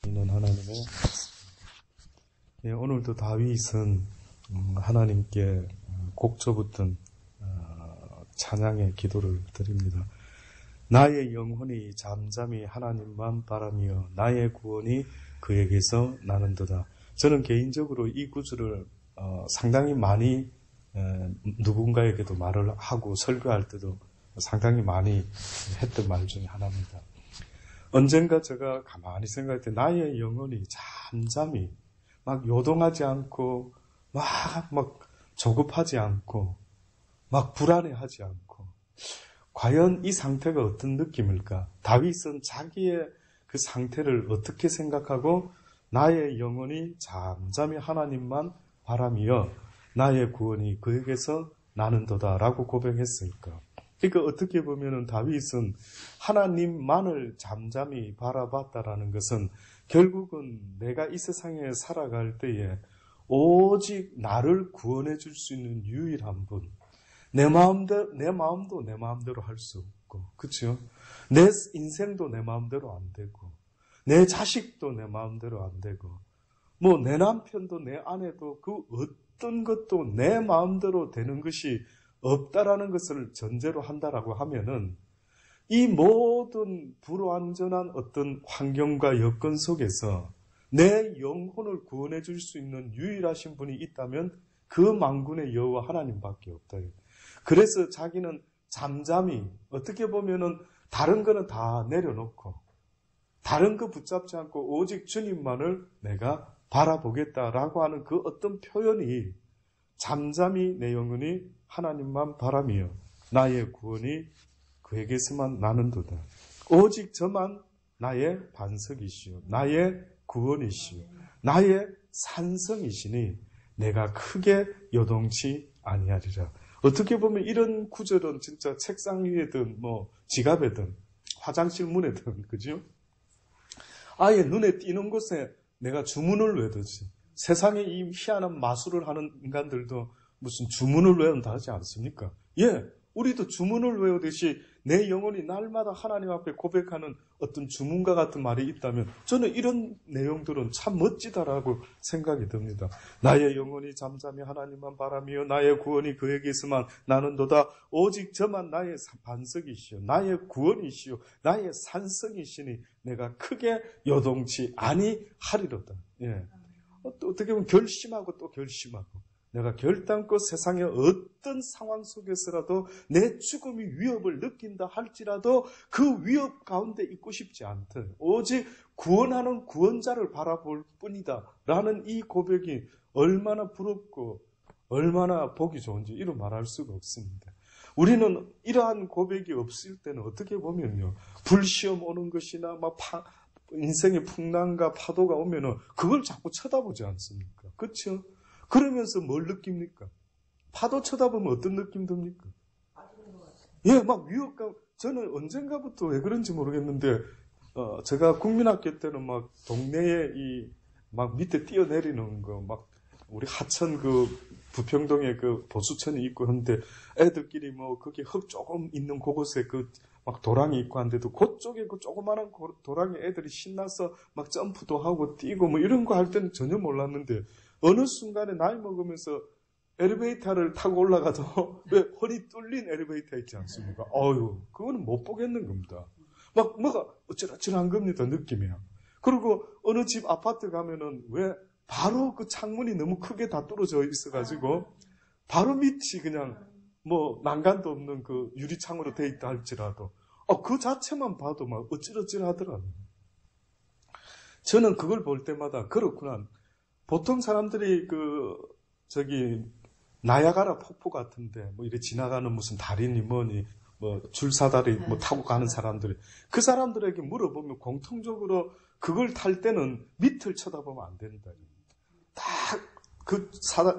있는 하나님의 오늘도 다윗은 하나님께 곡조붙은 찬양의 기도를 드립니다. 나의 영혼이 잠잠히 하나님만 바라며 나의 구원이 그에게서 나는도다. 저는 개인적으로 이 구절을 상당히 많이 누군가에게도 말을 하고 설교할 때도 상당히 많이 했던 말 중에 하나입니다. 언젠가 제가 가만히 생각할 때 나의 영혼이 잠잠히 막 요동하지 않고 막 조급하지 않고 막 불안해하지 않고 과연 이 상태가 어떤 느낌일까? 다윗은 자기의 그 상태를 어떻게 생각하고 나의 영혼이 잠잠히 하나님만 바라며 나의 구원이 그에게서 나는도다라고 고백했을까? 그러니까 어떻게 보면은 다윗은 하나님만을 잠잠히 바라봤다라는 것은 결국은 내가 이 세상에 살아갈 때에 오직 나를 구원해 줄 수 있는 유일한 분. 내 마음도 내 마음대로 할 수 없고, 그렇죠? 내 인생도 내 마음대로 안 되고, 내 자식도 내 마음대로 안 되고, 뭐 내 남편도 내 아내도 그 어떤 것도 내 마음대로 되는 것이 없다라는 것을 전제로 한다라고 하면은 이 모든 불완전한 어떤 환경과 여건 속에서 내 영혼을 구원해 줄 수 있는 유일하신 분이 있다면 그 만군의 여호와 하나님밖에 없다. 그래서 자기는 잠잠히 어떻게 보면은 다른 거는 다 내려놓고 다른 거 붙잡지 않고 오직 주님만을 내가 바라보겠다라고 하는 그 어떤 표현이 잠잠히 내 영혼이 하나님만 바라며 나의 구원이 그에게서만 나는도다. 오직 저만 나의 반석이시오. 나의 구원이시오. 나의 산성이시니 내가 크게 요동치 아니하리라. 어떻게 보면 이런 구절은 진짜 책상 위에든 뭐 지갑에든 화장실 문에든 그죠? 아예 눈에 띄는 곳에 내가 주문을 외우듯이 세상에 이 희한한 마술을 하는 인간들도 무슨 주문을 외운다 하지 않습니까? 예, 우리도 주문을 외우듯이 내 영혼이 날마다 하나님 앞에 고백하는 어떤 주문과 같은 말이 있다면 저는 이런 내용들은 참 멋지다라고 생각이 듭니다. 나의 영혼이 잠잠히 하나님만 바라며 나의 구원이 그에게서만 나는도다. 오직 저만 나의 반석이시오. 나의 구원이시오. 나의 산성이시니 내가 크게 요동치 아니하리로다. 예. 어떻게 보면 결심하고 또 결심하고 내가 결단코 세상의 어떤 상황 속에서라도 내 죽음이 위협을 느낀다 할지라도 그 위협 가운데 있고 싶지 않다. 오직 구원하는 구원자를 바라볼 뿐이다 라는 이 고백이 얼마나 부럽고 얼마나 보기 좋은지 이루 말할 수가 없습니다. 우리는 이러한 고백이 없을 때는 어떻게 보면요, 불시험 오는 것이나 막 인생의 풍랑과 파도가 오면은 그걸 자꾸 쳐다보지 않습니까? 그렇죠? 그러면서 뭘 느낍니까? 파도 쳐다보면 어떤 느낌 듭니까? 예, 막 위협감. 저는 언젠가부터 왜 그런지 모르겠는데, 제가 국민학교 때는 막 동네에 막 밑에 뛰어내리는 거, 막 우리 하천 부평동에 보수천이 있고 한데 애들끼리 뭐 거기 흙 조금 있는 그곳에 막 도랑이 있고 한데도 그쪽에 그 조그마한 도랑이 애들이 신나서 막 점프도 하고 뛰고 뭐 이런 거 할 때는 전혀 몰랐는데 어느 순간에 나이 먹으면서 엘리베이터를 타고 올라가도 왜 허리 뚫린 엘리베이터 있지 않습니까? 그거는 못 보겠는 겁니다. 막 뭐가 어찌러찌러한 겁니다. 느낌이야. 그리고 어느 집 아파트 가면은 왜 바로 그 창문이 너무 크게 다 뚫어져 있어가지고 바로 밑이 그냥 뭐 난간도 없는 그 유리창으로 돼 있다 할지라도 그 자체만 봐도 막 어찌러찌러하더라고요. 저는 그걸 볼 때마다 그렇구나. 보통 사람들이 나야가라 폭포 같은데 뭐 이래 지나가는 무슨 달인이 뭐니 뭐 줄사다리 뭐 타고 가는 사람들이 그 사람들에게 물어보면 공통적으로 그걸 탈 때는 밑을 쳐다보면 안 된다. 딱 그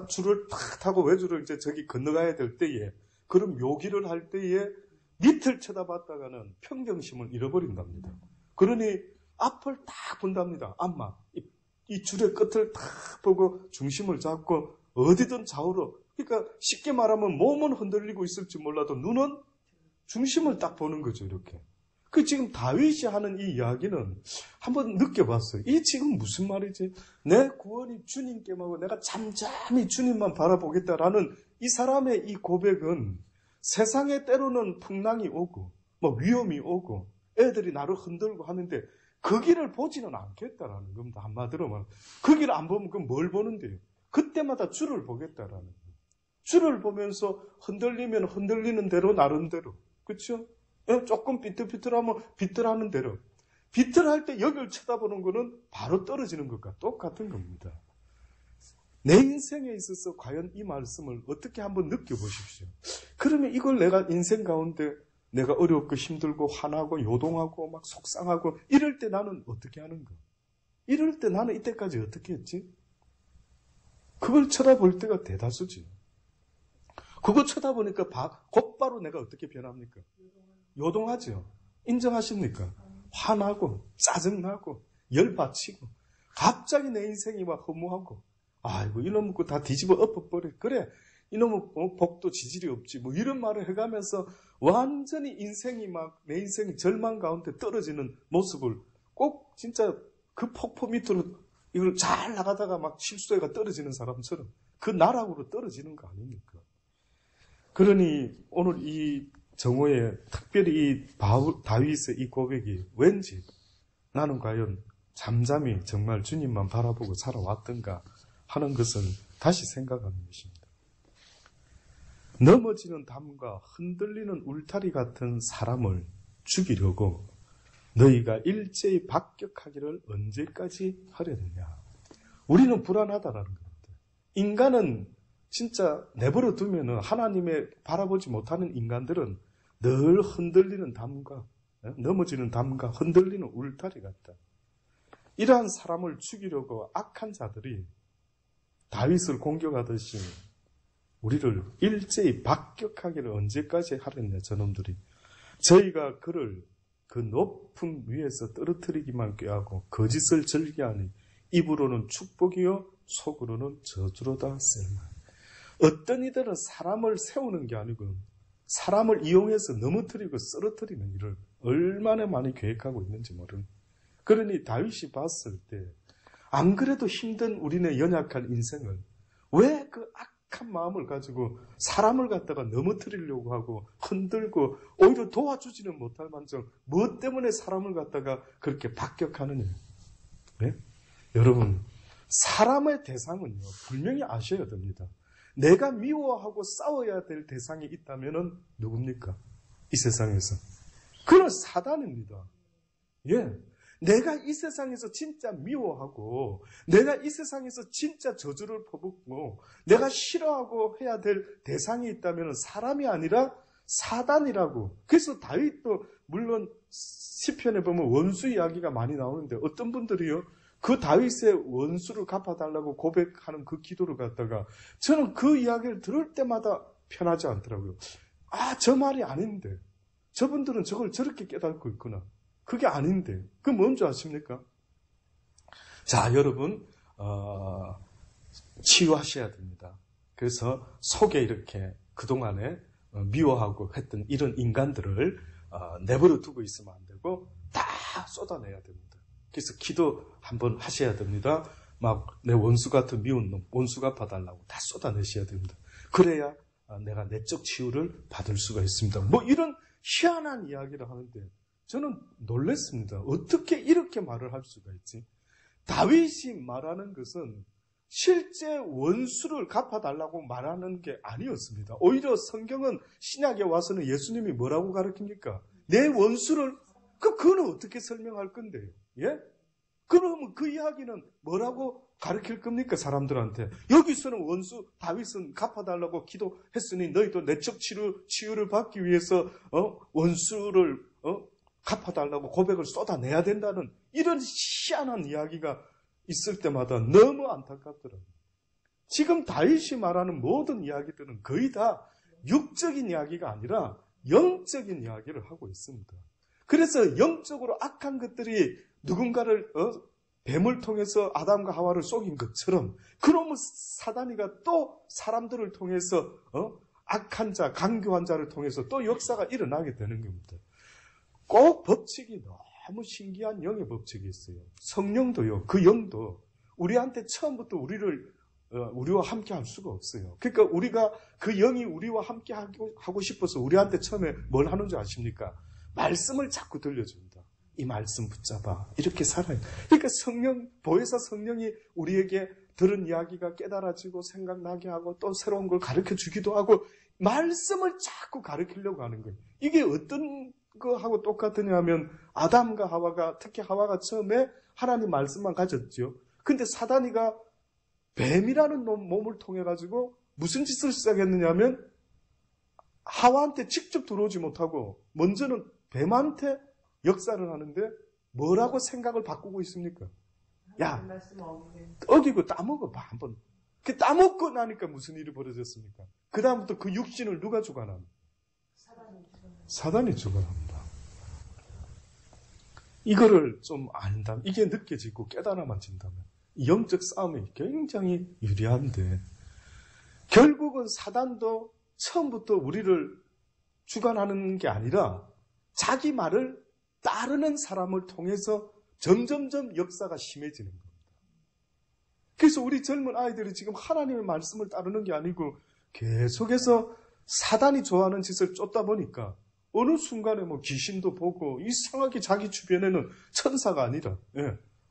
줄을 탁 타고 외줄을 이제 저기 건너가야 될 때에 그럼 묘기를 할 때에 밑을 쳐다봤다가는 평정심을 잃어버린답니다. 그러니 앞을 딱 본답니다. 앞만. 이 줄의 끝을 딱 보고 중심을 잡고 어디든 좌우로. 그러니까 쉽게 말하면 몸은 흔들리고 있을지 몰라도 눈은 중심을 딱 보는 거죠. 이렇게. 그 지금 다윗이 하는 이 이야기는 한번 느껴봤어요. 이 지금 무슨 말이지? 내 구원이 주님께만고 내가 잠잠히 주님만 바라보겠다라는 이 사람의 이 고백은 세상에 때로는 풍랑이 오고 뭐 위험이 오고 애들이 나를 흔들고 하는데 그 길을 보지는 않겠다라는 겁니다. 한마디로 말하면 그 길 안 보면 그럼 뭘 보는데요? 그때마다 주를 보겠다라는 거예요. 주를 보면서 흔들리면 흔들리는 대로 나름대로, 그렇죠? 조금 비틀비틀하면 비틀하는 대로, 비틀할 때 여길 쳐다보는 거는 바로 떨어지는 것과 똑같은 겁니다. 내 인생에 있어서 과연 이 말씀을 어떻게 한번 느껴보십시오. 그러면 이걸 내가 인생 가운데 내가 어렵고 힘들고 화나고 요동하고 막 속상하고 이럴 때 나는 어떻게 하는가? 이럴 때 나는 이때까지 어떻게 했지? 그걸 쳐다볼 때가 대다수지. 그거 쳐다보니까 곧바로 내가 어떻게 변합니까? 요동하죠. 인정하십니까? 화나고 짜증나고 열받치고 갑자기 내 인생이 막 허무하고 아이고 이놈의 거 다 뒤집어 엎어버려. 그래 이놈의 복도 지질이 없지 뭐 이런 말을 해가면서 완전히 인생이 막 내 인생이 절망 가운데 떨어지는 모습을 꼭 진짜 그 폭포 밑으로 이걸 잘 나가다가 막 실수해가 떨어지는 사람처럼 그 나락으로 떨어지는 거 아닙니까? 그러니 오늘 이 정오에 특별히 이 다윗의 이 고백이 왠지 나는 과연 잠잠히 정말 주님만 바라보고 살아왔던가 하는 것을 다시 생각하는 것입니다. 넘어지는 담과 흔들리는 울타리 같은 사람을 죽이려고 너희가 일제히 박격하기를 언제까지 하려느냐. 우리는 불안하다라는 겁니다. 인간은 진짜 내버려 두면은 하나님의 바라보지 못하는 인간들은 늘 흔들리는 담과 넘어지는 담과 흔들리는 울타리 같다. 이러한 사람을 죽이려고 악한 자들이 다윗을 공격하듯이 우리를 일제히 박격하기를 언제까지 하려냐 저놈들이. 저희가 그를 그 높은 위에서 떨어뜨리기만 꾀하고 거짓을 즐겨하니 입으로는 축복이요 속으로는 저주로다 셀마. 어떤 이들은 사람을 세우는 게 아니고 사람을 이용해서 넘어뜨리고 쓰러뜨리는 일을 얼마나 많이 계획하고 있는지 모르는. 그러니 다윗이 봤을 때 안 그래도 힘든 우리네 연약한 인생을 왜 그 악한 마음을 가지고 사람을 갖다가 넘어뜨리려고 하고 흔들고 오히려 도와주지는 못할 만큼 무엇 때문에 사람을 갖다가 그렇게 박격하느냐. 네? 여러분 사람의 대상은요 분명히 아셔야 됩니다. 내가 미워하고 싸워야 될 대상이 있다면 누굽니까? 이 세상에서. 그건 사단입니다. 예. 내가 이 세상에서 진짜 미워하고 내가 이 세상에서 진짜 저주를 퍼붓고 내가 싫어하고 해야 될 대상이 있다면 사람이 아니라 사단이라고. 그래서 다윗도 물론 시편에 보면 원수 이야기가 많이 나오는데 어떤 분들이요 그 다윗의 원수를 갚아달라고 고백하는 그 기도를 갖다가 저는 그 이야기를 들을 때마다 편하지 않더라고요. 아, 저 말이 아닌데 저분들은 저걸 저렇게 깨닫고 있구나. 그게 아닌데 그게 뭔지 아십니까? 자, 여러분 치유하셔야 됩니다. 그래서 속에 이렇게 그동안에 미워하고 했던 이런 인간들을 내버려 두고 있으면 안 되고 다 쏟아내야 됩니다. 그래서 기도 한번 하셔야 됩니다. 막 내 원수 같은 미운 놈, 원수 갚아달라고 다 쏟아내셔야 됩니다. 그래야 내가 내적 치유를 받을 수가 있습니다. 뭐 이런 희한한 이야기를 하는데 저는 놀랐습니다. 어떻게 이렇게 말을 할 수가 있지? 다윗이 말하는 것은 실제 원수를 갚아달라고 말하는 게 아니었습니다. 오히려 성경은 신약에 와서는 예수님이 뭐라고 가르칩니까? 내 원수를 그거는 어떻게 설명할 건데요? 예? 그러면 그 이야기는 뭐라고 가르칠 겁니까? 사람들한테. 여기서는 원수 다윗은 갚아달라고 기도했으니 너희도 내적 치유를 받기 위해서 원수를 갚아달라고 고백을 쏟아내야 된다는 이런 희한한 이야기가 있을 때마다 너무 안타깝더라고요. 지금 다윗이 말하는 모든 이야기들은 거의 다 육적인 이야기가 아니라 영적인 이야기를 하고 있습니다. 그래서 영적으로 악한 것들이 누군가를 뱀을 통해서 아담과 하와를 속인 것처럼 그러면 사단이가 또 사람들을 통해서 악한 자, 강교한 자를 통해서 또 역사가 일어나게 되는 겁니다. 꼭 법칙이 너무 신기한 영의 법칙이 있어요. 성령도요. 그 영도 우리한테 처음부터 우리와 함께 할 수가 없어요. 그러니까 우리가 그 영이 우리와 함께 하고 싶어서 우리한테 처음에 뭘 하는 줄 아십니까? 말씀을 자꾸 들려줍니다. 이 말씀 붙잡아. 이렇게 살아요. 그러니까 보혜사 성령이 우리에게 들은 이야기가 깨달아지고 생각나게 하고 또 새로운 걸 가르쳐 주기도 하고 말씀을 자꾸 가르치려고 하는 거예요. 이게 어떤 거하고 똑같으냐 하면 아담과 하와가, 특히 하와가 처음에 하나님 말씀만 가졌죠. 근데 사단이가 뱀이라는 몸을 통해 가지고 무슨 짓을 시작했느냐 하면 하와한테 직접 들어오지 못하고 먼저는 뱀한테 역사를 하는데 뭐라고 생각을 바꾸고 있습니까? 야, 어기고 따먹어봐 한번. 그 따먹고 나니까 무슨 일이 벌어졌습니까? 그 다음부터 그 육신을 누가 주관합니까? 사단이 주관합니다. 이거를 좀 안다면, 이게 느껴지고 깨달아만진다면 영적 싸움이 굉장히 유리한데 결국은 사단도 처음부터 우리를 주관하는 게 아니라 자기 말을 따르는 사람을 통해서 점점점 역사가 심해지는 겁니다. 그래서 우리 젊은 아이들이 지금 하나님의 말씀을 따르는 게 아니고 계속해서 사단이 좋아하는 짓을 쫓다 보니까 어느 순간에 뭐 귀신도 보고 이상하게 자기 주변에는 천사가 아니라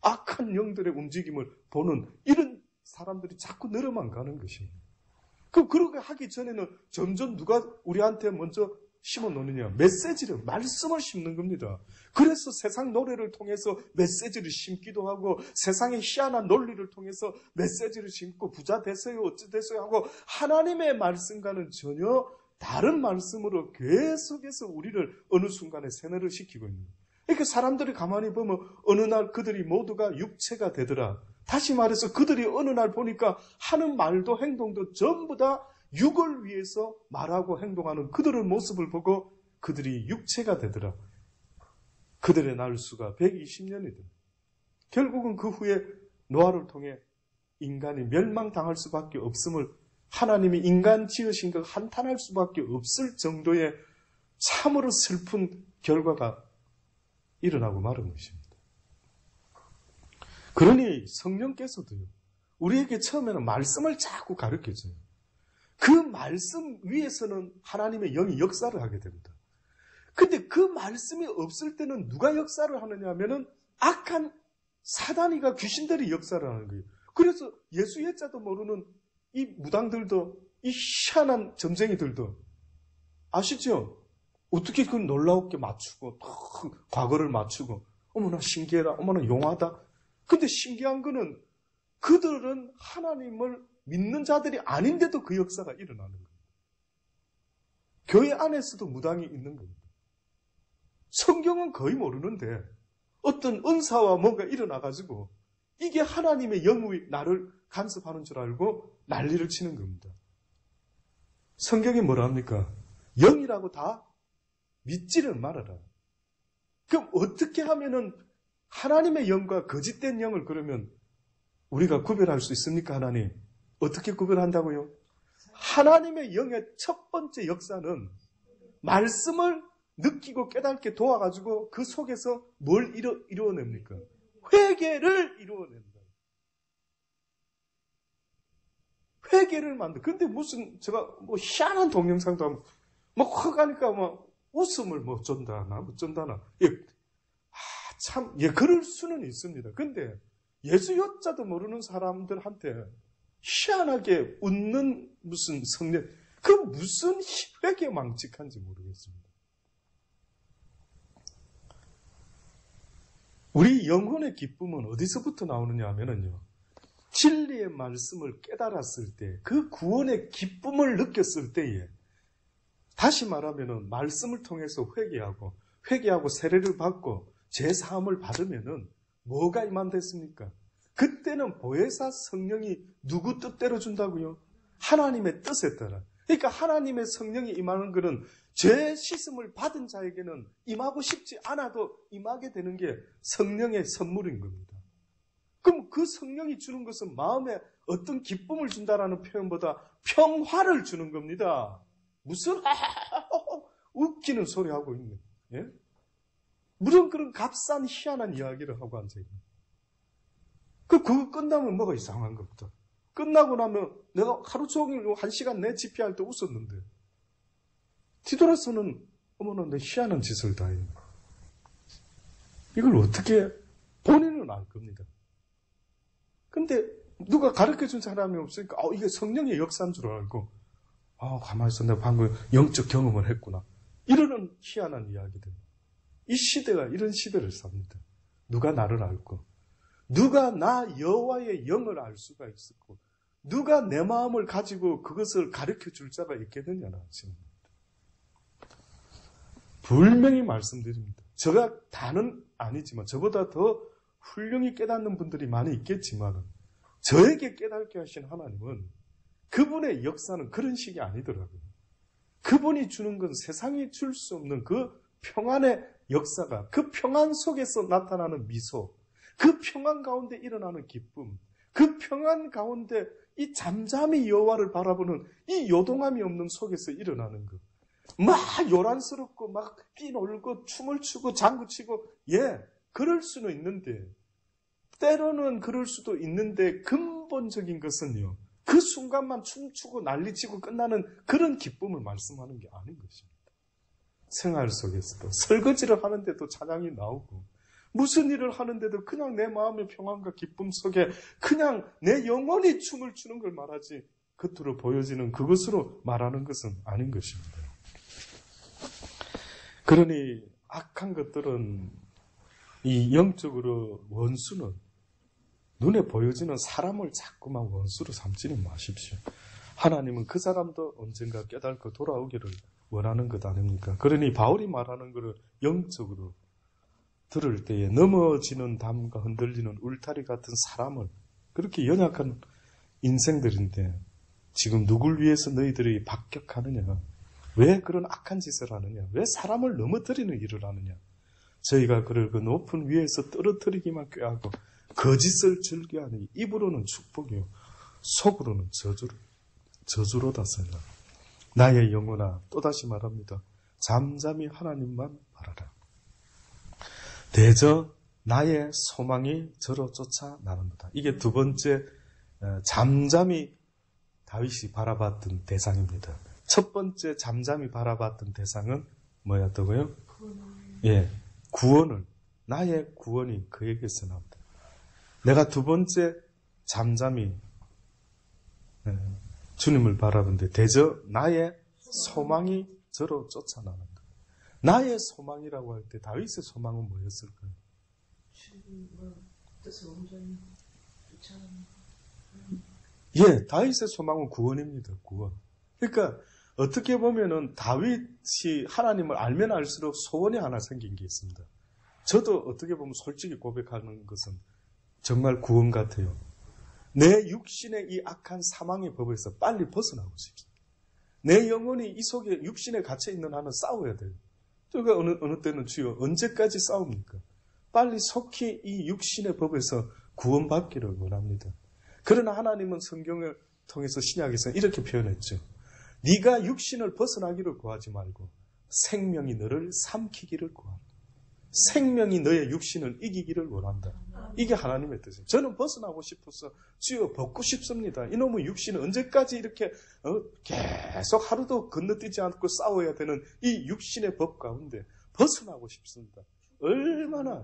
악한 영들의 움직임을 보는 이런 사람들이 자꾸 늘어만 가는 것입니다. 그럼 그렇게 하기 전에는 점점 누가 우리한테 먼저 심어 놓느냐? 메시지를, 말씀을 심는 겁니다. 그래서 세상 노래를 통해서 메시지를 심기도 하고 세상의 희한한 논리를 통해서 메시지를 심고 부자 되세요, 어찌 되세요 하고 하나님의 말씀과는 전혀 다른 말씀으로 계속해서 우리를 어느 순간에 세뇌를 시키고 있는 거예요. 그러니까 사람들이 가만히 보면 어느 날 그들이 모두가 육체가 되더라. 다시 말해서 그들이 어느 날 보니까 하는 말도 행동도 전부 다 육을 위해서 말하고 행동하는 그들의 모습을 보고 그들이 육체가 되더라. 그들의 날수가 120년이더라. 결국은 그 후에 노아를 통해 인간이 멸망당할 수밖에 없음을 하나님이 인간 지으신 걸 한탄할 수밖에 없을 정도의 참으로 슬픈 결과가 일어나고 마른 것입니다. 그러니 성령께서도요, 우리에게 처음에는 말씀을 자꾸 가르쳐줘요. 그 말씀 위에서는 하나님의 영이 역사를 하게 됩니다. 근데 그 말씀이 없을 때는 누가 역사를 하느냐 하면은 악한 사단이가 귀신들이 역사를 하는 거예요. 그래서 예수 예자도 모르는 이 무당들도, 이 희한한 점쟁이들도 아시죠? 어떻게 그 놀라웠게 맞추고 과거를 맞추고 어머나 신기해라, 어머나 용하다. 근데 신기한 거는 그들은 하나님을 믿는 자들이 아닌데도 그 역사가 일어나는 겁니다. 교회 안에서도 무당이 있는 겁니다. 성경은 거의 모르는데 어떤 은사와 뭔가 일어나가지고 이게 하나님의 영이 나를 간섭하는 줄 알고 난리를 치는 겁니다. 성경이 뭐라 합니까? 영이라고 다 믿지를 말아라. 그럼 어떻게 하면은 하나님의 영과 거짓된 영을 그러면 우리가 구별할 수 있습니까? 하나님? 어떻게 구별한다고요? 하나님의 영의 첫 번째 역사는 말씀을 느끼고 깨닫게 도와가지고 그 속에서 뭘 이루어냅니까? 회개를 이루어낸다. 회개를 만들. 근데 무슨 제가 뭐 희한한 동영상도 하면 막 확 가니까 막 웃음을 뭐 쩐다나 뭐 쩐다나. 참, 그럴 수는 있습니다. 근데 예수 여자도 모르는 사람들한테 희한하게 웃는 무슨 성령, 그 무슨 회개 망측한지 모르겠습니다. 우리 영혼의 기쁨은 어디서부터 나오느냐 하면요, 진리의 말씀을 깨달았을 때, 그 구원의 기쁨을 느꼈을 때에, 다시 말하면은 말씀을 통해서 회개하고 세례를 받고 제사함을 받으면은 뭐가 임한댔습니까? 그때는 보혜사 성령이 누구 뜻대로 준다고요? 하나님의 뜻에 따라. 그러니까 하나님의 성령이 임하는 것은 죄 씻음을 받은 자에게는 임하고 싶지 않아도 임하게 되는 게 성령의 선물인 겁니다. 그럼 그 성령이 주는 것은 마음에 어떤 기쁨을 준다라는 표현보다 평화를 주는 겁니다. 무슨 웃기는 소리 하고 있네. 예? 무슨 그런 값싼 희한한 이야기를 하고 앉아있는. 그거 끝나면 뭐가 이상한 겁니다. 끝나고 나면 내가 하루 종일 1시간 내 집회할 때 웃었는데 뒤돌아서는 어머나 내 희한한 짓을 다 했네. 이걸 어떻게 본인은 알 겁니다. 근데 누가 가르쳐준 사람이 없으니까 이게 성령의 역사인 줄 알고 가만히 있어 내가 방금 영적 경험을 했구나. 이러는 희한한 이야기들. 이 시대가 이런 시대를 삽니다. 누가 나를 알고 누가 나 여호와의 영을 알 수가 있었고 누가 내 마음을 가지고 그것을 가르쳐줄 자가 있겠느냐는 질문입니다. 분명히 말씀드립니다. 제가 다는 아니지만 저보다 더 훌륭히 깨닫는 분들이 많이 있겠지만 저에게 깨닫게 하신 하나님은 그분의 역사는 그런 식이 아니더라고요. 그분이 주는 건 세상이 줄 수 없는 그 평안의 역사가 그 평안 속에서 나타나는 미소, 그 평안 가운데 일어나는 기쁨, 그 평안 가운데 이 잠잠히 여호와를 바라보는 이 요동함이 없는 속에서 일어나는 것. 막 요란스럽고 막 뛰놀고 춤을 추고 장구치고 그럴 수는 있는데 때로는 그럴 수도 있는데 근본적인 것은요. 그 순간만 춤추고 난리치고 끝나는 그런 기쁨을 말씀하는 게 아닌 것입니다. 생활 속에서도 설거지를 하는데도 찬양이 나오고 무슨 일을 하는데도 그냥 내 마음의 평안과 기쁨 속에 그냥 내 영혼이 춤을 추는 걸 말하지 겉으로 보여지는 그것으로 말하는 것은 아닌 것입니다. 그러니 악한 것들은 이 영적으로 원수는 눈에 보여지는 사람을 자꾸만 원수로 삼지는 마십시오. 하나님은 그 사람도 언젠가 깨닫고 돌아오기를 원하는 것 아닙니까? 그러니 바울이 말하는 것을 영적으로 들을 때에 넘어지는 담과 흔들리는 울타리 같은 사람을 그렇게 연약한 인생들인데 지금 누굴 위해서 너희들이 박격하느냐? 왜 그런 악한 짓을 하느냐? 왜 사람을 넘어뜨리는 일을 하느냐? 저희가 그를 그 높은 위에서 떨어뜨리기만 꾀하고 거짓을 즐겨하니 입으로는 축복이요 속으로는 저주로다 생각. 나의 영혼아 또다시 말합니다. 잠잠히 하나님만 바라라. 대저 나의 소망이 저로 쫓아 나는도다. 이게 두 번째 잠잠히 다윗이 바라봤던 대상입니다. 첫 번째 잠잠히 바라봤던 대상은 뭐였다고요? 구원을. 나의 구원이 그에게서 나온다. 내가 두 번째 잠잠히 주님을 바라본데 대저 나의 소망이 저로 쫓아나는다. 나의 소망이라고 할 때 다윗의 소망은 뭐였을까요? 다윗의 소망은 구원입니다. 구원. 그러니까 어떻게 보면은 다윗이 하나님을 알면 알수록 소원이 하나 생긴 게 있습니다. 저도 어떻게 보면 솔직히 고백하는 것은 정말 구원 같아요. 내 육신의 이 악한 사망의 법에서 빨리 벗어나고 싶습니다. 내 영혼이 이 속에 육신에 갇혀 있는 한은 싸워야 돼요. 제가 어느 때는 주여 언제까지 싸웁니까? 빨리 속히 이 육신의 법에서 구원받기를 원합니다. 그러나 하나님은 성경을 통해서 신약에서 이렇게 표현했죠. 네가 육신을 벗어나기를 구하지 말고 생명이 너를 삼키기를 구한다. 생명이 너의 육신을 이기기를 원한다. 이게 하나님의 뜻입니다. 저는 벗어나고 싶어서 주여 벗고 싶습니다. 이놈의 육신은 언제까지 이렇게 계속 하루도 건너뛰지 않고 싸워야 되는 이 육신의 법 가운데 벗어나고 싶습니다. 얼마나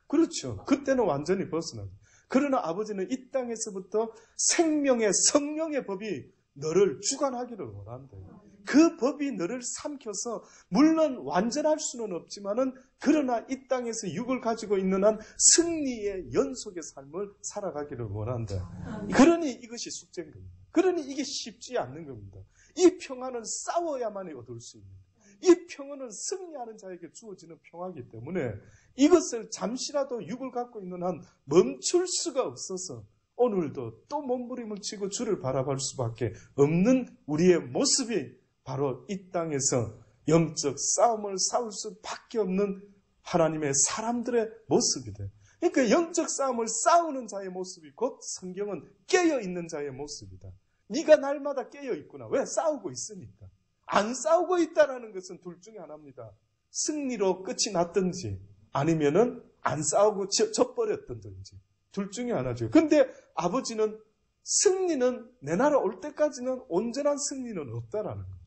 그렇죠. 그때는 완전히 벗어나고. 그러나 아버지는 이 땅에서부터 생명의 성령의 법이 너를 주관하기를 원한다. 그 법이 너를 삼켜서 물론 완전할 수는 없지만은 그러나 이 땅에서 육을 가지고 있는 한 승리의 연속의 삶을 살아가기를 원한다. 그러니 이것이 숙제인 겁니다. 그러니 이게 쉽지 않는 겁니다. 이 평안은 싸워야만이 얻을 수 있는 겁니다. 이 평안은 승리하는 자에게 주어지는 평화이기 때문에 이것을 잠시라도 육을 갖고 있는 한 멈출 수가 없어서 오늘도 또 몸부림을 치고 주를 바라볼 수밖에 없는 우리의 모습이 바로 이 땅에서 영적 싸움을 싸울 수밖에 없는 하나님의 사람들의 모습이다. 그러니까 영적 싸움을 싸우는 자의 모습이 곧 성경은 깨어있는 자의 모습이다. 네가 날마다 깨어있구나. 왜? 싸우고 있으니까. 안 싸우고 있다는 것은 둘 중에 하나입니다. 승리로 끝이 났든지 아니면은 안 싸우고 져버렸던지. 둘 중에 하나죠. 근데 아버지는 승리는 내 나라 올 때까지는 온전한 승리는 없다라는 거예요.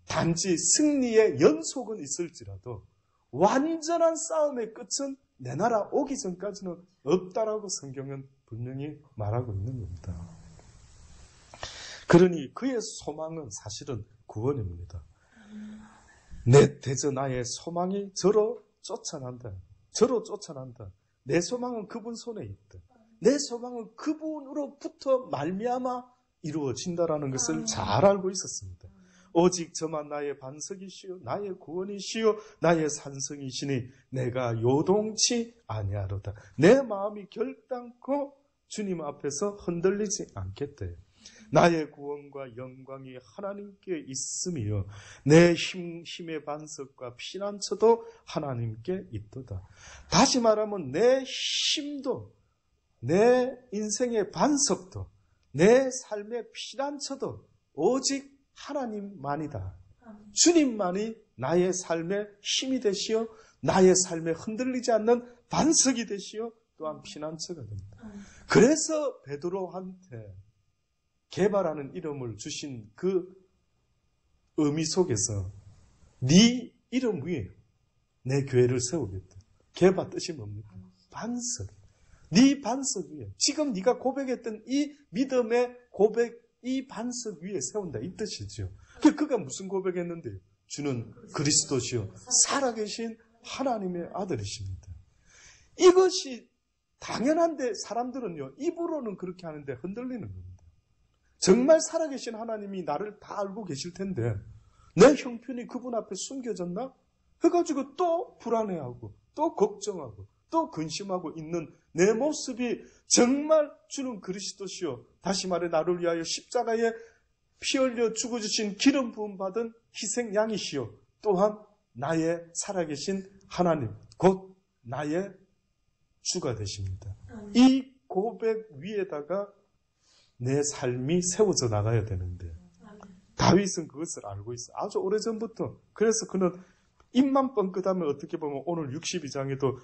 단지 승리의 연속은 있을지라도 완전한 싸움의 끝은 내 나라 오기 전까지는 없다라고 성경은 분명히 말하고 있는 겁니다. 그러니 그의 소망은 사실은 구원입니다. 대저 나의 소망이 저로 쫓아난다. 저로 쫓아난다. 내 소망은 그분 손에 있다. 내 소망은 그분으로부터 말미암아 이루어진다라는 것을 잘 알고 있었습니다. 오직 저만 나의 반석이시요 나의 구원이시요 나의 산성이시니 내가 요동치 아니하로다. 내 마음이 결단코 주님 앞에서 흔들리지 않겠대. 나의 구원과 영광이 하나님께 있으며 내 힘의 반석과 피난처도 하나님께 있도다. 다시 말하면 내 힘도 내 인생의 반석도 내 삶의 피난처도 오직 하나님만이다. 주님만이 나의 삶의 힘이 되시어 나의 삶에 흔들리지 않는 반석이 되시어 또한 피난처가 됩니다. 그래서 베드로한테 게바라는 이름을 주신 그 의미 속에서 네 이름 위에 내 교회를 세우겠다. 게바 뜻이 뭡니까? 반석. 네 반석 위에 지금 네가 고백했던 이 믿음의 고백 이 반석 위에 세운다 이 뜻이죠. 그가 무슨 고백했는데 주는 그리스도시요 살아계신 하나님의 아들이십니다. 이것이 당연한데 사람들은요 입으로는 그렇게 하는데 흔들리는 겁니다. 정말 살아계신 하나님이 나를 다 알고 계실 텐데 내 형편이 그분 앞에 숨겨졌나? 해가지고 또 불안해하고 또 걱정하고 또 근심하고 있는 내 모습이 정말 주는 그리스도시요 다시 말해 나를 위하여 십자가에 피 흘려 죽어주신 기름 부음 받은 희생 양이시요 또한 나의 살아계신 하나님 곧 나의 주가 되십니다. 이 고백 위에다가 내 삶이 세워져 나가야 되는데 다윗은 그것을 알고 있어. 아주 오래전부터. 그래서 그는 입만 뻥끗하면 어떻게 보면 오늘 62장에도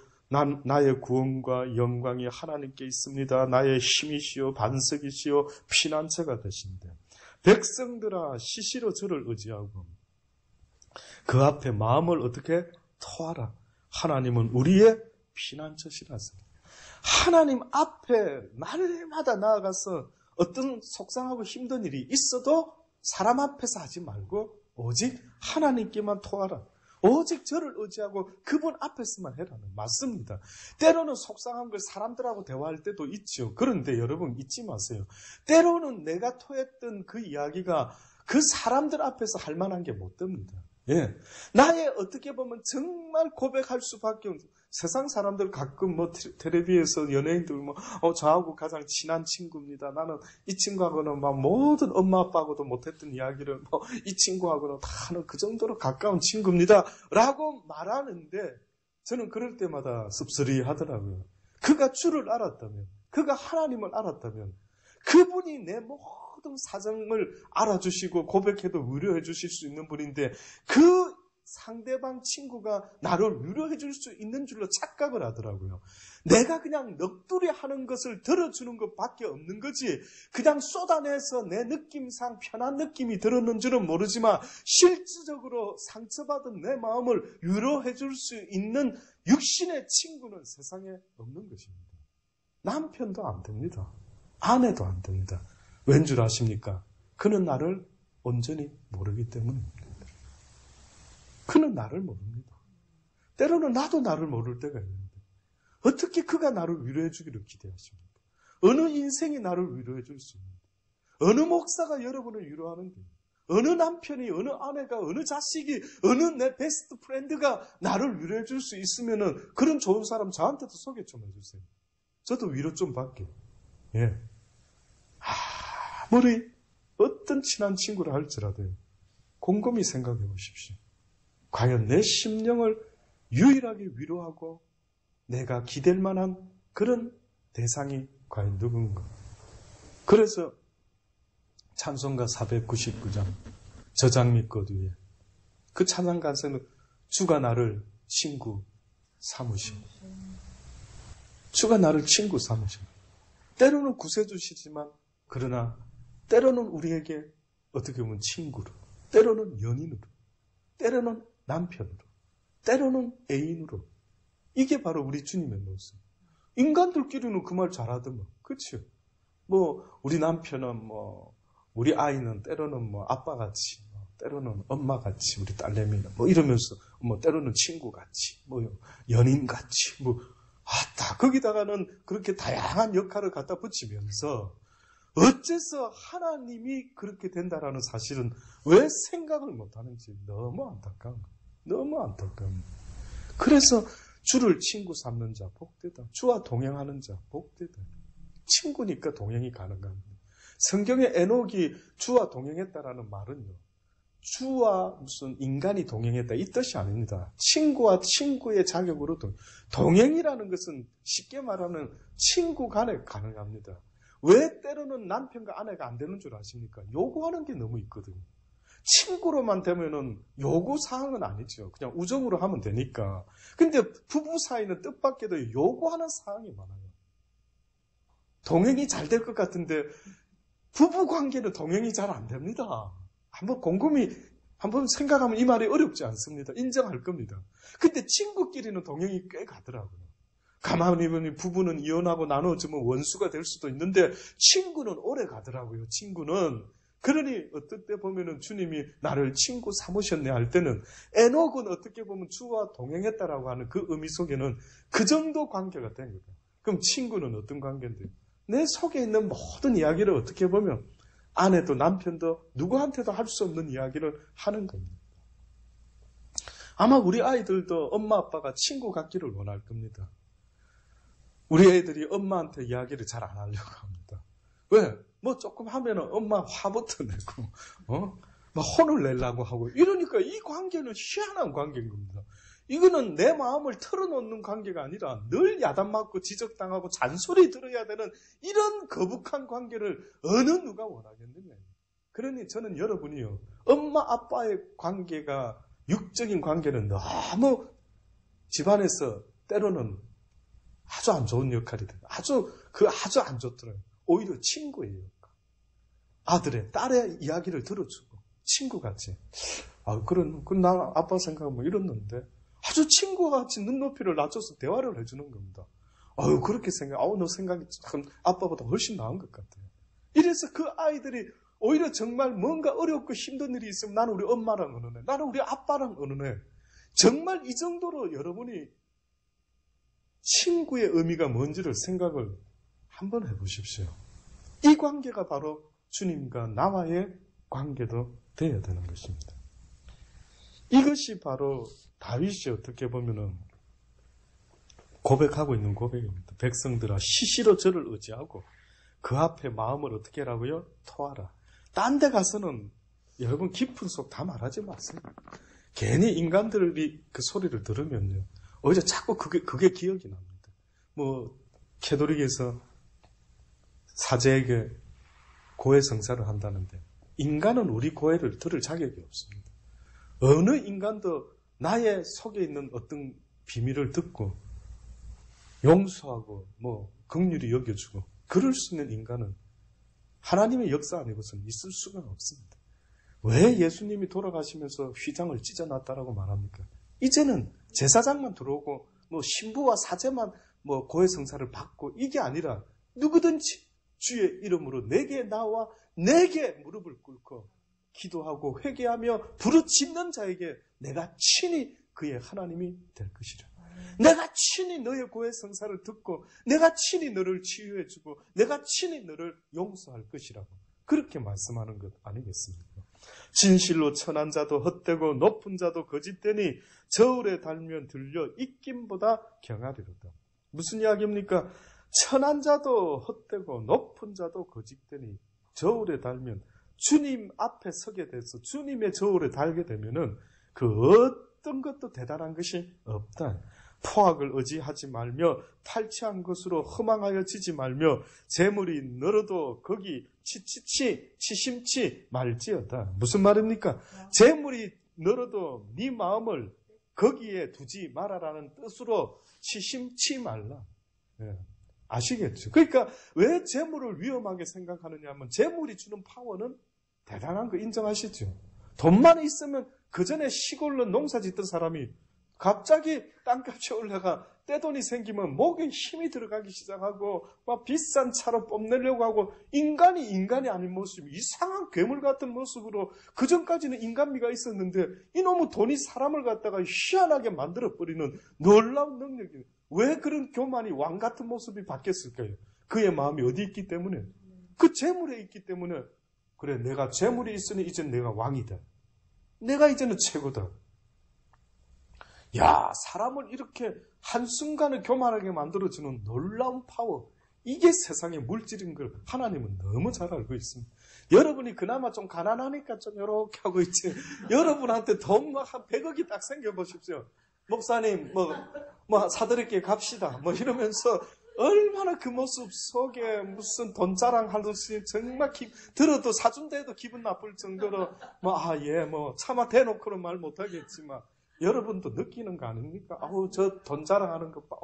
나의 구원과 영광이 하나님께 있습니다. 나의 힘이시요 반석이시요 피난처가 되신다. 백성들아 시시로 저를 의지하고 그 앞에 마음을 어떻게 토하라. 하나님은 우리의 피난처시라서. 하나님 앞에 날마다 나아가서 어떤 속상하고 힘든 일이 있어도 사람 앞에서 하지 말고 오직 하나님께만 토하라. 오직 저를 의지하고 그분 앞에서만 해라는 맞습니다. 때로는 속상한 걸 사람들하고 대화할 때도 있죠. 그런데 여러분 잊지 마세요. 때로는 내가 토했던 그 이야기가 그 사람들 앞에서 할 만한 게 못 됩니다. 예. 나의 어떻게 보면 정말 고백할 수밖에 없는 세상 사람들 가끔 텔레비에서 연예인들 저하고 가장 친한 친구입니다. 나는 이 친구하고는 모든 엄마 아빠하고도 못했던 이야기를 이 친구하고는 다 그 정도로 가까운 친구입니다. 라고 말하는데 저는 그럴 때마다 씁쓸히 하더라고요. 그가 주를 알았다면, 그가 하나님을 알았다면, 그분이 내 모든 사정을 알아주시고 고백해도 위로해 주실 수 있는 분인데 그 상대방 친구가 나를 위로해 줄 수 있는 줄로 착각을 하더라고요. 내가 그냥 넋두리 하는 것을 들어주는 것밖에 없는 거지 그냥 쏟아내서 내 느낌상 편한 느낌이 들었는 줄은 모르지만 실질적으로 상처받은 내 마음을 위로해 줄 수 있는 육신의 친구는 세상에 없는 것입니다. 남편도 안 됩니다. 아내도 안 됩니다. 왠 줄 아십니까? 그는 나를 온전히 모르기 때문입니다. 그는 나를 모릅니다. 때로는 나도 나를 모를 때가 있는데 어떻게 그가 나를 위로해 주기를 기대하십니까? 어느 인생이 나를 위로해 줄 수 있는데 어느 목사가 여러분을 위로하는데 어느 남편이 어느 아내가 어느 자식이 어느 내 베스트 프렌드가 나를 위로해 줄 수 있으면은 그런 좋은 사람 저한테도 소개 좀 해주세요. 저도 위로 좀 받게요. 예. 아무리 어떤 친한 친구라 할지라도요. 곰곰이 생각해 보십시오. 과연 내 심령을 유일하게 위로하고 내가 기댈 만한 그런 대상이 과연 누군가. 그래서 찬송가 499장 저장 밑 것 위에 그 찬양 가사는 주가 나를 친구 삼으시고 주가 나를 친구 삼으시고 때로는 구세주시지만 그러나 때로는 우리에게 어떻게 보면 친구로, 때로는 연인으로, 때로는 남편으로, 때로는 애인으로. 이게 바로 우리 주님의 모습. 인간들끼리는 그 말 잘하더만. 그렇죠? 우리 남편은 우리 아이는 때로는 아빠같이, 때로는 엄마같이, 우리 딸내미는 이러면서 때로는 친구같이, 연인같이, 거기다가는 그렇게 다양한 역할을 갖다 붙이면서 어째서 하나님이 그렇게 된다라는 사실은 왜 생각을 못하는지 너무 안타까운 거예요. 너무 안타까운 거예요. 그래서 주를 친구 삼는 자 복되다. 주와 동행하는 자 복되다. 친구니까 동행이 가능합니다. 성경의 에녹이 주와 동행했다라는 말은요, 주와 무슨 인간이 동행했다 이 뜻이 아닙니다. 친구와 친구의 자격으로 동행이라는 것은 쉽게 말하면 친구 간에 가능합니다. 왜 때로는 남편과 아내가 안 되는 줄 아십니까? 요구하는 게 너무 있거든요. 친구로만 되면은 요구사항은 아니죠. 그냥 우정으로 하면 되니까. 근데 부부 사이는 뜻밖에도 요구하는 사항이 많아요. 동행이 잘 될 것 같은데 부부 관계는 동행이 잘 안 됩니다. 한번 곰곰이 한번 생각하면 이 말이 어렵지 않습니다. 인정할 겁니다. 근데 친구끼리는 동행이 꽤 가더라고요. 가만히 보니 부부는 이혼하고 나눠주면 원수가 될 수도 있는데 친구는 오래 가더라고요. 친구는. 그러니 어떨 때 보면은 주님이 나를 친구 삼으셨네 할 때는 에녹은 어떻게 보면 주와 동행했다라고 하는 그 의미 속에는 그 정도 관계가 된 거예요. 그럼 친구는 어떤 관계인데요? 내 속에 있는 모든 이야기를 어떻게 보면 아내도 남편도 누구한테도 할 수 없는 이야기를 하는 겁니다. 아마 우리 아이들도 엄마 아빠가 친구 같기를 원할 겁니다. 우리 애들이 엄마한테 이야기를 잘 안 하려고 합니다. 왜? 조금 하면은 엄마 화부터 내고, 혼을 내려고 하고, 이러니까 이 관계는 희한한 관계인 겁니다. 이거는 내 마음을 털어놓는 관계가 아니라 늘 야단맞고 지적당하고 잔소리 들어야 되는 이런 거북한 관계를 어느 누가 원하겠느냐. 그러니 저는 여러분이요, 엄마 아빠의 관계가, 육적인 관계는 너무 집안에서 때로는 아주 안 좋은 역할이 돼요. 아주 안 좋더라고요. 오히려 친구예요. 아들의, 딸의 이야기를 들어주고, 친구같이. 난 아빠 생각하면 이랬는데, 아주 친구같이 눈높이를 낮춰서 대화를 해주는 겁니다. 그렇게 너 생각이 참 아빠보다 훨씬 나은 것 같아요. 이래서 그 아이들이 오히려 정말 뭔가 어렵고 힘든 일이 있으면 나는 우리 엄마랑 어느네, 나는 우리 아빠랑 어느네. 정말 이 정도로 여러분이 친구의 의미가 뭔지를 생각을 한번 해보십시오. 이 관계가 바로 주님과 나와의 관계도 되어야 되는 것입니다. 이것이 바로 다윗이 어떻게 보면은 고백하고 있는 고백입니다. 백성들아 시시로 저를 의지하고 그 앞에 마음을 어떻게 하라고요? 토하라. 딴 데 가서는 여러분 깊은 속 다 말하지 마세요. 괜히 인간들이 그 소리를 들으면요, 오히려 자꾸 그게 기억이 납니다. 캐톨릭에서 사제에게 고해 성사를 한다는데 인간은 우리 고해를 들을 자격이 없습니다. 어느 인간도 나의 속에 있는 어떤 비밀을 듣고 용서하고 긍휼히 여겨주고 그럴 수 있는 인간은 하나님의 역사 아니고서는 있을 수가 없습니다. 왜 예수님이 돌아가시면서 휘장을 찢어놨다라고 말합니까? 이제는 제사장만 들어오고 신부와 사제만 고해 성사를 받고 이게 아니라 누구든지 주의 이름으로 내게 나와 내게 무릎을 꿇고 기도하고 회개하며 부르짖는 자에게 내가 친히 그의 하나님이 될 것이라. 내가 친히 너의 고해 성사를 듣고 내가 친히 너를 치유해주고 내가 친히 너를 용서할 것이라고 그렇게 말씀하는 것 아니겠습니까? 진실로 천한 자도 헛되고 높은 자도 거짓되니 저울에 달면 들려 입김보다 경하리로다. 무슨 이야기입니까? 천한 자도 헛되고 높은 자도 거짓되니 저울에 달면 주님 앞에 서게 돼서 주님의 저울에 달게 되면은 그 어떤 것도 대단한 것이 없다. 포악을 의지하지 말며 탈취한 것으로 허망하여 지지 말며 재물이 늘어도 거기 치심치 말지어다. 무슨 말입니까? 재물이 늘어도 네 마음을 거기에 두지 말아라는 뜻으로 치심치 말라. 예. 아시겠죠? 그러니까 왜 재물을 위험하게 생각하느냐 하면 재물이 주는 파워는 대단한 거 인정하시죠? 돈만 있으면 그 전에 시골로 농사 짓던 사람이 갑자기 땅값이 올라가 떼돈이 생기면 목에 힘이 들어가기 시작하고 막 비싼 차로 뽐내려고 하고 인간이 아닌 모습, 이상한 괴물 같은 모습으로 그전까지는 인간미가 있었는데 이놈의 돈이 사람을 갖다가 희한하게 만들어버리는 놀라운 능력이, 왜 그런 교만이 왕 같은 모습이 바뀌었을까요? 그의 마음이 어디 있기 때문에? 그 재물에 있기 때문에. 그래, 내가 재물이 있으니 이제는 내가 왕이다. 내가 이제는 최고다. 야, 사람을 이렇게 한순간에 교만하게 만들어주는 놀라운 파워. 이게 세상의 물질인 걸 하나님은 너무 잘 알고 있습니다. 여러분이 그나마 좀 가난하니까 좀 이렇게 하고 있지. 여러분한테 돈 막 한 100억이 딱 생겨보십시오. 목사님, 사드릴게 갑시다. 이러면서 얼마나 그 모습 속에 무슨 돈 자랑하듯이 정말 들어도 사준다 해도 기분 나쁠 정도로 차마 대놓고는 말 못하겠지만 여러분도 느끼는 거 아닙니까? 저 돈 자랑하는 것 봐.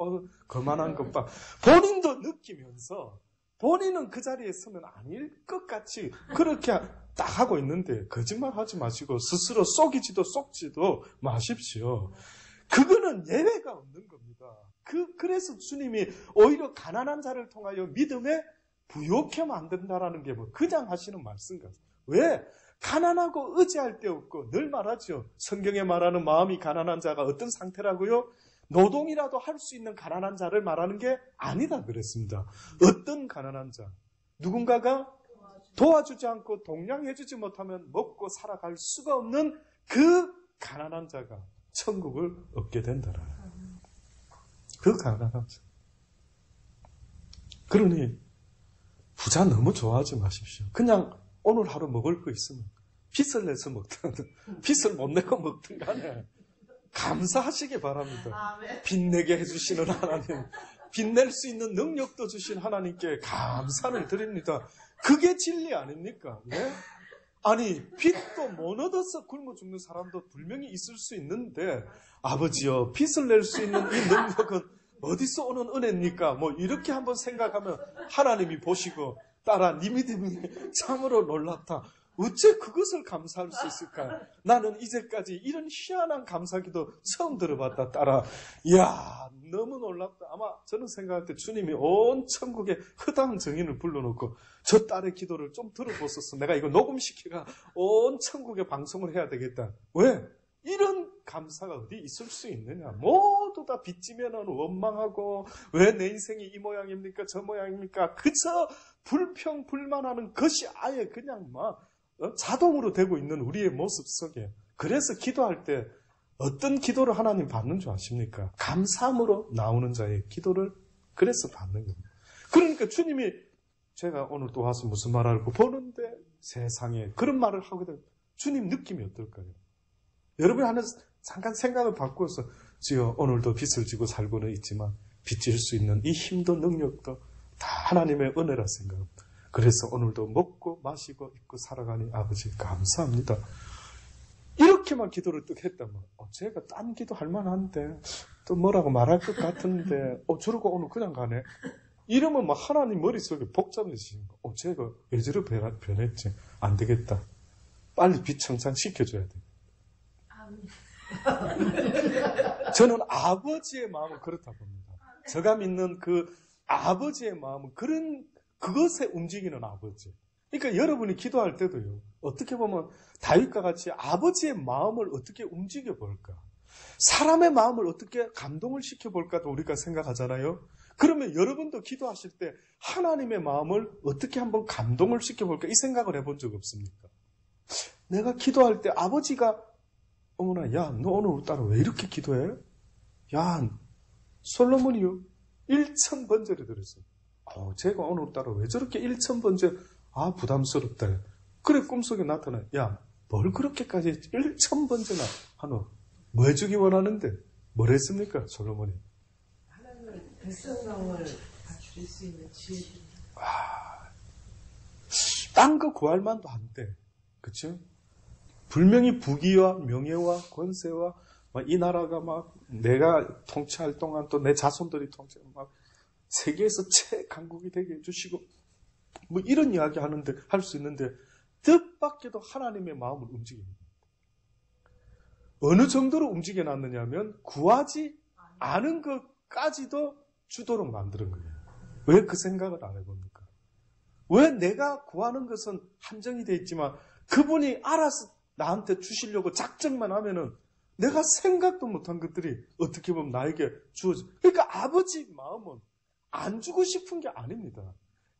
거만한 것 봐. 본인도 느끼면서 본인은 그 자리에 서면 아닐 것 같이 그렇게 딱 하고 있는데 거짓말 하지 마시고 스스로 속지도 마십시오. 그거는 예외가 없는 겁니다. 그래서 주님이 오히려 가난한 자를 통하여 믿음에 부욕해 만든다라는 게 그냥 하시는 말씀 같아요. 왜? 가난하고 의지할 데 없고 늘 말하죠. 성경에 말하는 마음이 가난한 자가 어떤 상태라고요? 노동이라도 할 수 있는 가난한 자를 말하는 게 아니다 그랬습니다. 어떤 가난한 자? 누군가가 도와주지 않고 동량해주지 못하면 먹고 살아갈 수가 없는 그 가난한 자가 천국을 얻게 된다라. 그 가난한 자. 그러니 부자 너무 좋아하지 마십시오. 그냥 오늘 하루 먹을 거 있으면 빚을 내서 먹든 빚을 못 내고 먹든 간에 감사하시기 바랍니다. 빚내게 해주시는 하나님, 빚낼 수 있는 능력도 주신 하나님께 감사를 드립니다. 그게 진리 아닙니까? 네? 아니, 빚도 못 얻어서 굶어 죽는 사람도 분명히 있을 수 있는데, 아버지여, 빚을 낼 수 있는 이 능력은 어디서 오는 은혜입니까? 이렇게 한번 생각하면 하나님이 보시고, 딸아, 네 믿음이 참으로 놀랍다. 어째 그것을 감사할 수 있을까? 나는 이제까지 이런 희한한 감사기도 처음 들어봤다, 딸아. 이야, 너무 놀랍다. 아마 저는 생각할 때 주님이 온 천국의 허당 정인을 불러놓고 저 딸의 기도를 좀 들어보소서. 내가 이거 녹음시켜가 온 천국에 방송을 해야 되겠다. 왜? 이런 감사가 어디 있을 수 있느냐? 모두 다 빚지면은 원망하고 왜 내 인생이 이 모양입니까? 저 모양입니까? 그저 불평불만하는 것이 아예 그냥 자동으로 되고 있는 우리의 모습 속에, 그래서 기도할 때 어떤 기도를 하나님 받는 줄 아십니까? 감사함으로 나오는 자의 기도를 그래서 받는 겁니다. 그러니까 주님이 제가 오늘 또 와서 무슨 말을 하고 보는데 세상에 그런 말을 하게 되면 주님 느낌이 어떨까요? 여러분이 하는 잠깐 생각을 바꾸어서 지어 오늘도 빚을 지고 살고는 있지만 빚질 수 있는 이 힘도 능력도 다 하나님의 은혜라 생각합니다. 그래서 오늘도 먹고 마시고 입고 살아가니 아버지 감사합니다. 이렇게만 기도를 뚝 했다면 제가 딴 기도 할 만한데 또 뭐라고 말할 것 같은데 저러고 오늘 그냥 가네. 이러면 하나님 머릿속에 복잡해지는 거. 제가 왜 저렇게 변했지? 안 되겠다. 빨리 비청산 시켜줘야 돼. 저는 아버지의 마음은 그렇다 봅니다. 제가 믿는 그 아버지의 마음은 그것에 움직이는 아버지. 그러니까 여러분이 기도할 때도요, 어떻게 보면 다윗과 같이 아버지의 마음을 어떻게 움직여 볼까? 사람의 마음을 어떻게 감동을 시켜 볼까도 우리가 생각하잖아요. 그러면 여러분도 기도하실 때 하나님의 마음을 어떻게 한번 감동을 시켜 볼까? 이 생각을 해본 적 없습니까? 내가 기도할 때 아버지가 어머나, 야, 너 오늘따라 왜 이렇게 기도해? 야, 솔로몬이요 1000번째를 들었어요. 제가 오늘따라 왜 저렇게 1000번째, 부담스럽다. 그래, 꿈속에 나타나. 야, 뭘 그렇게까지 1000번째나 하노? 뭐 해주기 원하는데? 뭘 했습니까, 솔로몬이? 하나님은 백성성을 갖출 수 있는 지혜를. 딴 거 구할 만도 한데, 그쵸? 분명히 부귀와 명예와 권세와 이 나라가 막 내가 통치할 동안 또 내 자손들이 막 세계에서 최강국이 되게 해주시고 뭐 이런 이야기 하는데 할 수 있는데 뜻밖에도 하나님의 마음을 움직입니다. 어느 정도로 움직여놨느냐면 구하지 않은 것까지도 주도록 만드는 거예요. 왜 그 생각을 안 해봅니까? 왜 내가 구하는 것은 한정이 되어 있지만 그분이 알아서 나한테 주시려고 작정만 하면은 내가 생각도 못한 것들이 어떻게 보면 나에게 주어져. 그러니까 아버지 마음은 안 주고 싶은 게 아닙니다.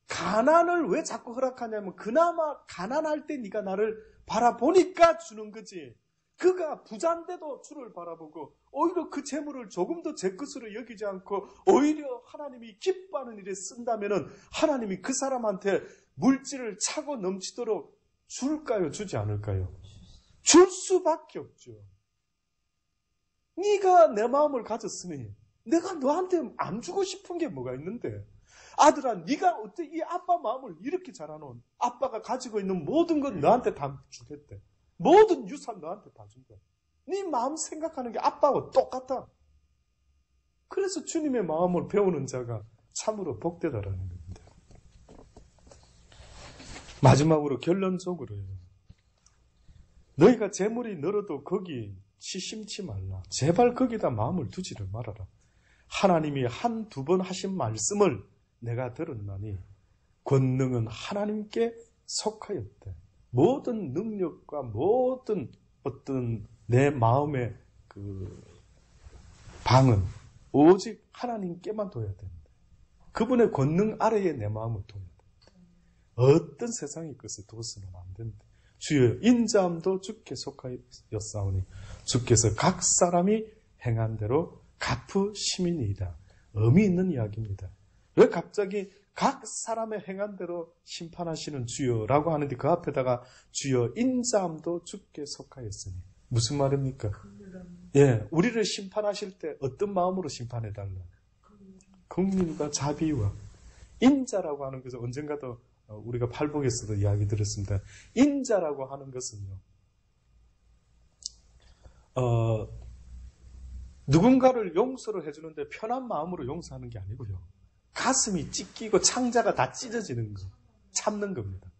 가난을 왜 자꾸 허락하냐면 그나마 가난할 때 네가 나를 바라보니까 주는 거지. 그가 부자인데도 주를 바라보고 오히려 그 재물을 조금 더 제 것으로 여기지 않고 오히려 하나님이 기뻐하는 일에 쓴다면은 하나님이 그 사람한테 물질을 차고 넘치도록 줄까요? 주지 않을까요? 줄 수밖에 없죠. 네가 내 마음을 가졌으니 내가 너한테 안 주고 싶은 게 뭐가 있는데 아들아 네가 어떻게 이 아빠 마음을 이렇게 잘하노? 아빠가 가지고 있는 모든 건 너한테 다 주겠대. 모든 유산 너한테 다 준다. 네 마음 생각하는 게 아빠하고 똑같아. 그래서 주님의 마음을 배우는 자가 참으로 복되다라는 겁니다. 마지막으로 결론적으로요. 너희가 재물이 늘어도 거기 치심치 말라. 제발 거기다 마음을 두지를 말아라. 하나님이 한두 번 하신 말씀을 내가 들었나니 권능은 하나님께 속하였대. 모든 능력과 모든 어떤 내 마음의 그 방은 오직 하나님께만 둬야 된다. 그분의 권능 아래에 내 마음을 둬야 된다. 어떤 세상의 것을 둬서는 안 된다. 주여 인자함도 주께 속하였사오니 주께서 각 사람이 행한 대로 갚으시미니이다. 의미 있는 이야기입니다. 왜 갑자기 각 사람의 행한 대로 심판하시는 주여라고 하는데 그 앞에다가 주여 인자함도 주께 속하였으니 무슨 말입니까? 예, 우리를 심판하실 때 어떤 마음으로 심판해달라? 긍휼과 자비와 인자라고 하는 것은 언젠가도 우리가 팔복에서도 이야기 들었습니다. 인자라고 하는 것은요, 누군가를 용서를 해주는데 편한 마음으로 용서하는 게 아니고요. 가슴이 찢기고 창자가 다 찢어지는 거, 참는 겁니다.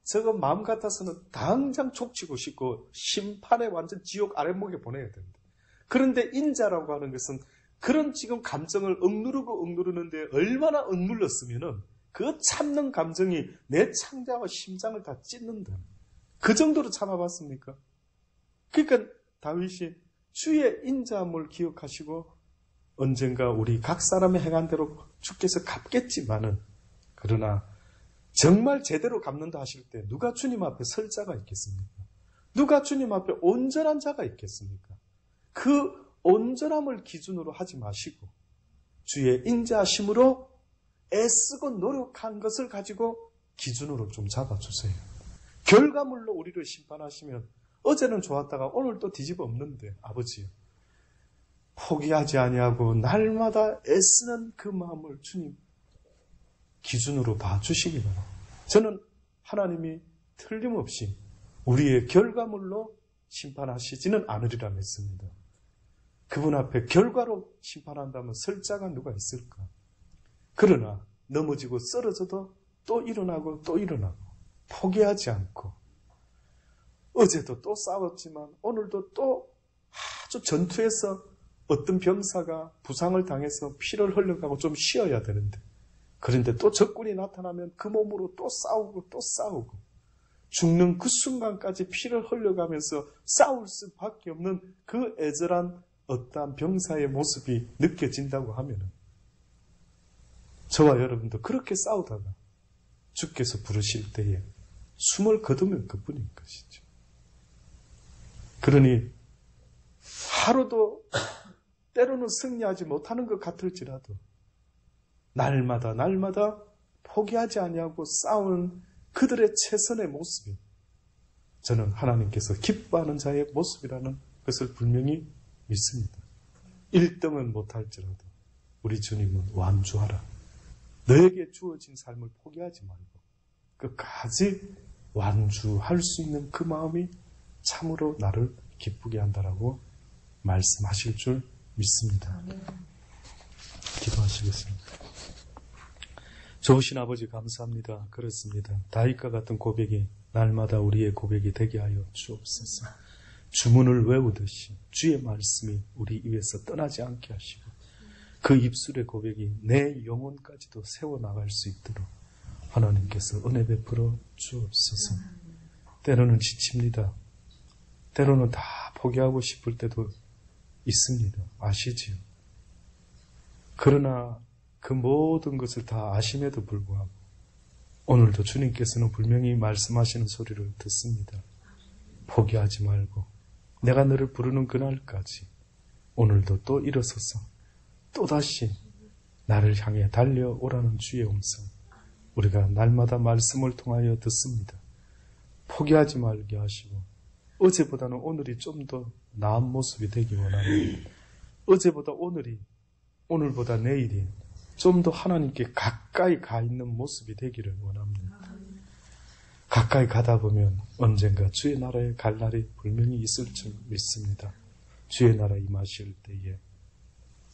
저거 마음 같아서는 당장 족치고 싶고 심판에 완전 지옥 아랫목에 보내야 됩니다. 그런데 인자라고 하는 것은 그런 지금 감정을 억누르는데 얼마나 억눌렀으면은 그 참는 감정이 내 창자와 심장을 다 찢는다. 그 정도로 참아봤습니까? 그러니까 다윗이 주의 인자함을 기억하시고 언젠가 우리 각 사람의 행한 대로 주께서 갚겠지만은 그러나 정말 제대로 갚는다 하실 때 누가 주님 앞에 설 자가 있겠습니까? 누가 주님 앞에 온전한 자가 있겠습니까? 그 온전함을 기준으로 하지 마시고 주의 인자하심으로 애쓰고 노력한 것을 가지고 기준으로 좀 잡아주세요. 결과물로 우리를 심판하시면 어제는 좋았다가 오늘 또 뒤집어 엎는데 아버지요. 포기하지 아니하고 날마다 애쓰는 그 마음을 주님 기준으로 봐주시기 바랍니다. 저는 하나님이 틀림없이 우리의 결과물로 심판하시지는 않으리라 믿습니다. 그분 앞에 결과로 심판한다면 설 자가 누가 있을까? 그러나 넘어지고 쓰러져도 또 일어나고 또 일어나고 포기하지 않고 어제도 또 싸웠지만 오늘도 또 아주 전투에서 어떤 병사가 부상을 당해서 피를 흘려가고 좀 쉬어야 되는데 그런데 또 적군이 나타나면 그 몸으로 또 싸우고 또 싸우고 죽는 그 순간까지 피를 흘려가면서 싸울 수밖에 없는 그 애절한 어떠한 병사의 모습이 느껴진다고 하면은 저와 여러분도 그렇게 싸우다가 주께서 부르실 때에 숨을 거두면 그뿐인 것이죠. 그러니 하루도 때로는 승리하지 못하는 것 같을지라도 날마다 포기하지 아니하고 싸우는 그들의 최선의 모습이 저는 하나님께서 기뻐하는 자의 모습이라는 것을 분명히 믿습니다. 1등은 못할지라도 우리 주님은 완주하라. 너에게 주어진 삶을 포기하지 말고 끝까지 완주할 수 있는 그 마음이 참으로 나를 기쁘게 한다라고 말씀하실 줄 믿습니다. 기도하시겠습니다. 좋으신 아버지 감사합니다. 그렇습니다. 다윗과 같은 고백이 날마다 우리의 고백이 되게 하여 주옵소서. 주문을 외우듯이 주의 말씀이 우리 입에서 떠나지 않게 하시고 그 입술의 고백이 내 영혼까지도 세워나갈 수 있도록 하나님께서 은혜 베풀어 주옵소서. 때로는 지칩니다. 때로는 다 포기하고 싶을 때도 있습니다. 아시지요? 그러나 그 모든 것을 다 아심에도 불구하고 오늘도 주님께서는 분명히 말씀하시는 소리를 듣습니다. 포기하지 말고 내가 너를 부르는 그날까지 오늘도 또 일어서서 또다시 나를 향해 달려오라는 주의 음성 우리가 날마다 말씀을 통하여 듣습니다. 포기하지 말게 하시고 어제보다는 오늘이 좀 더 나은 모습이 되기 원합니다. 어제보다 오늘이 오늘보다 내일이 좀 더 하나님께 가까이 가 있는 모습이 되기를 원합니다. 가까이 가다 보면 언젠가 주의 나라에 갈 날이 분명히 있을 줄 믿습니다. 주의 나라 임하실 때에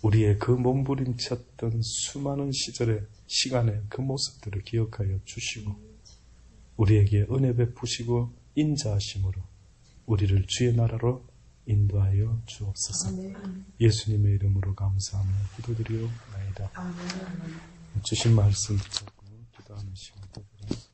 우리의 그 몸부림쳤던 수많은 시절의 시간의 그 모습들을 기억하여 주시고 우리에게 은혜 베푸시고 인자하심으로 우리를 주의 나라로 인도하여 주옵소서. 예수님의 이름으로 감사하며 기도드리옵나이다. 주신 말씀 듣고 기도하는 시간 되도록